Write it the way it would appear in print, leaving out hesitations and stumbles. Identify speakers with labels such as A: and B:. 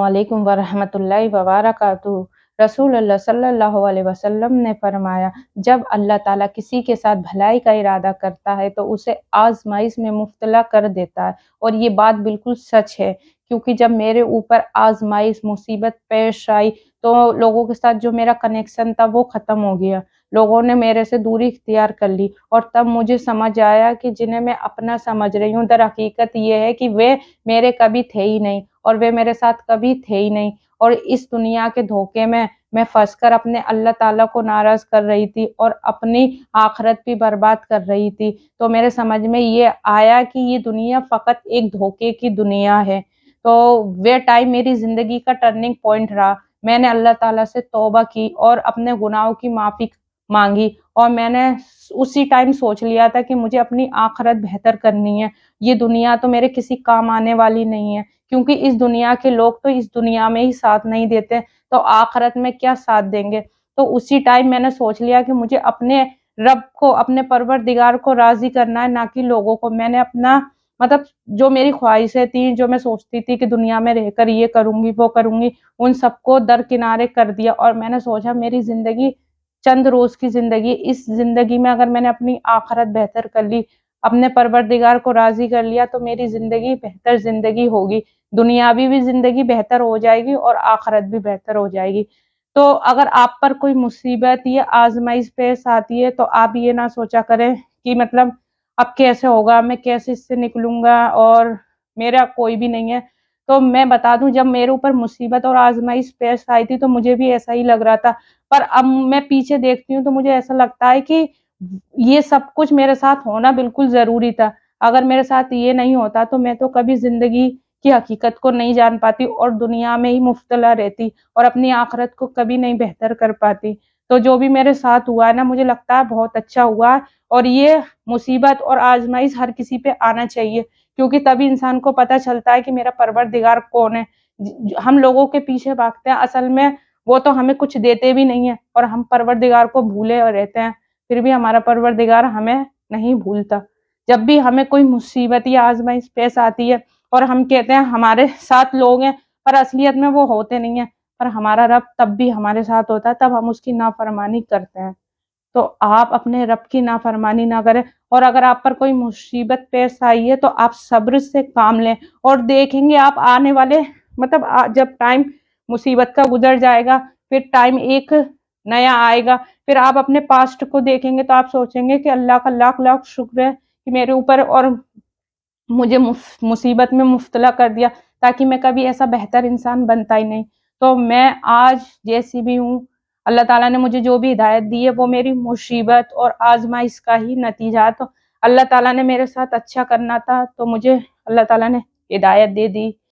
A: अस्सलामुअलैकुम वरहमतुल्लाहि वबरकातुहू। रसूलुल्लाह सल्लल्लाहु अलैहि वसल्लम ने फरमाया, जब अल्लाह ताला किसी के साथ भलाई का इरादा करता है तो उसे आज़माइश में मुब्तला कर देता है। और ये बात बिल्कुल सच है, क्योंकि जब मेरे ऊपर आज़माइश मुसीबत पेश आई तो लोगों के साथ जो मेरा कनेक्शन था वो ख़त्म हो गया। लोगों ने मेरे से दूरी इख्तियार कर ली और तब मुझे समझ आया कि जिन्हें मैं अपना समझ रही हूँ, दर हकीकत ये है कि वे मेरे कभी थे ही नहीं और वे मेरे साथ कभी थे ही नहीं। और इस दुनिया के धोखे में मैं फँस कर अपने अल्लाह ताला को नाराज़ कर रही थी और अपनी आखिरत भी बर्बाद कर रही थी। तो मेरे समझ में ये आया कि ये दुनिया फ़कत एक धोखे की दुनिया है। तो वे टाइम मेरी ज़िंदगी का टर्निंग पॉइंट रहा। मैंने अल्लाह ताला से तौबा की और अपने गुनाहों की माफ़ी माँगी और मैंने उसी टाइम सोच लिया था कि मुझे अपनी आखिरत बेहतर करनी है। ये दुनिया तो मेरे किसी काम आने वाली नहीं है, क्योंकि इस दुनिया के लोग तो इस दुनिया में ही साथ नहीं देते, तो आखिरत में क्या साथ देंगे। तो उसी टाइम मैंने सोच लिया कि मुझे अपने रब को, अपने परवरदिगार को राज़ी करना है, ना कि लोगों को। मैंने अपना मतलब जो मेरी ख्वाहिशें थी, जो मैं सोचती थी कि दुनिया में रहकर ये करूँगी, वो करूँगी, उन सबको दरकिनारे कर दिया और मैंने सोचा मेरी ज़िंदगी चंद रोज़ की ज़िंदगी, इस ज़िंदगी में अगर मैंने अपनी आखिरत बेहतर कर ली, अपने परवरदिगार को राज़ी कर लिया, तो मेरी ज़िंदगी बेहतर ज़िंदगी होगी। दुनियावी भी ज़िंदगी बेहतर हो जाएगी और आखिरत भी बेहतर हो जाएगी। तो अगर आप पर कोई मुसीबत या आज़माइश पेश आती है, तो आप ये ना सोचा करें कि मतलब अब कैसे होगा, मैं कैसे इससे निकलूँगा और मेरा कोई भी नहीं है। तो मैं बता दूँ, जब मेरे ऊपर मुसीबत और आज़माइश पेश आई थी, तो मुझे भी ऐसा ही लग रहा था। पर अब मैं पीछे देखती हूँ तो मुझे ऐसा लगता है कि ये सब कुछ मेरे साथ होना बिल्कुल ज़रूरी था। अगर मेरे साथ ये नहीं होता तो मैं तो कभी ज़िंदगी की हकीकत को नहीं जान पाती और दुनिया में ही मुब्तला रहती और अपनी आखिरत को कभी नहीं बेहतर कर पाती। तो जो भी मेरे साथ हुआ है ना, मुझे लगता है बहुत अच्छा हुआ है और ये मुसीबत और आज़माइश हर किसी पे आना चाहिए, क्योंकि तभी इंसान को पता चलता है कि मेरा परवरदिगार कौन है। हम लोगों के पीछे भागते हैं, असल में वो तो हमें कुछ देते भी नहीं है और हम परवरदिगार को भूले और रहते हैं, फिर भी हमारा परवरदिगार हमें नहीं भूलता। जब भी हमें कोई मुसीबत या आज़माइश पेश आती है और हम कहते हैं हमारे साथ लोग हैं, पर असलियत में वो होते नहीं हैं, पर हमारा रब तब भी हमारे साथ होता है, तब हम उसकी नाफ़रमानी करते हैं। तो आप अपने रब की नाफ़रमानी ना करें और अगर आप पर कोई मुसीबत पेश आई है, तो आप सब्र से काम लें और देखेंगे आप आने वाले मतलब जब टाइम मुसीबत का गुज़र जाएगा, फिर टाइम एक नया आएगा, फिर आप अपने पास्ट को देखेंगे तो आप सोचेंगे कि अल्लाह का लाख-लाख शुक्र है कि मेरे ऊपर और मुझे मुसीबत में मुब्तला कर दिया, ताकि मैं कभी ऐसा बेहतर इंसान बनता ही नहीं। तो मैं आज जैसी भी हूँ, अल्लाह ताला ने मुझे जो भी हिदायत दी है वो मेरी मुसीबत और आज़माइश का ही नतीजा है। तो अल्लाह ताला ने मेरे साथ अच्छा करना था, तो मुझे अल्लाह ताला ने हिदायत दे दी।